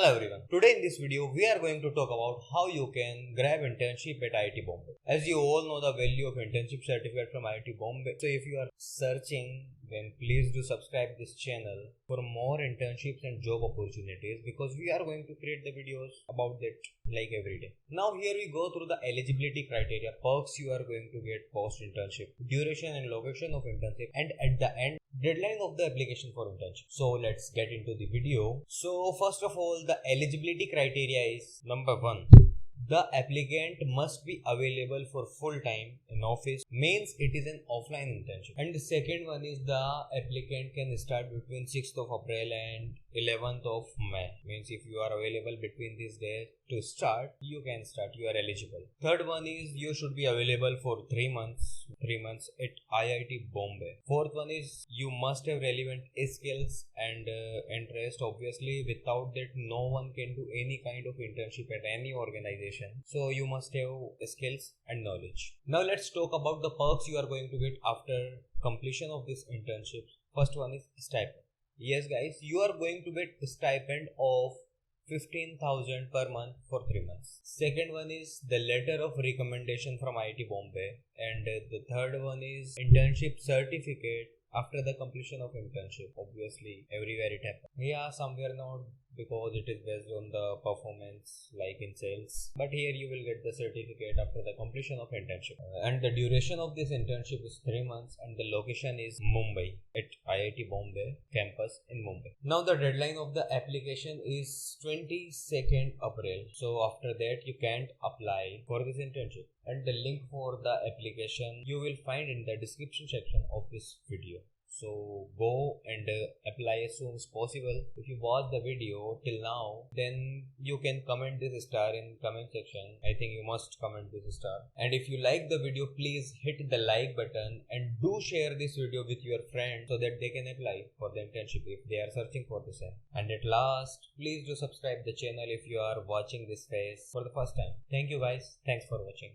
Hello everyone. Today in this video we are going to talk about how you can grab internship at IIT Bombay. As you all know the value of internship certificate from IIT Bombay. So if you are searching, then please do subscribe this channel for more internships and job opportunities, because we are going to create the videos about that like every day. Now here we go through the eligibility criteria, perks you are going to get post internship, duration and location of internship, and at the end deadline of the application for internship. So let's get into the video. So first of all, the eligibility criteria is number 1. The applicant must be available for full time in office, means it is an offline internship. And the second one is the applicant can start between 6th of April and 11th of May. Means if you are available between these days to start, you can start, you are eligible. Third one is you should be available for 3 months at IIT Bombay. Fourth one is you must have relevant skills and interest. Obviously without that no one can do any kind of internship at any organization. So you must have skills and knowledge. Now let's talk about the perks you are going to get after completion of this internship. First one is stipend. Yes guys, you are going to get a stipend of 15,000 per month for 3 months. Second one is the letter of recommendation from IIT Bombay. And the third one is internship certificate after the completion of internship. Obviously everywhere it happens. Yeah, somewhere not, because it is based on the performance like in sales, but here you will get the certificate after the completion of internship. And the duration of this internship is 3 months, and the location is Mumbai at IIT Bombay campus in Mumbai. Now the deadline of the application is 22nd April. So after that you can't apply for this internship, and the link for the application you will find in the description section of this video. So go and apply as soon as possible. If you watch the video till now, then you can comment this star in comment section. I think you must comment this star. And if you like the video, please hit the like button and do share this video with your friends so that they can apply for the internship if they are searching for the same. And at last, please do subscribe the channel if you are watching this phase for the first time. Thank you guys. Thanks for watching.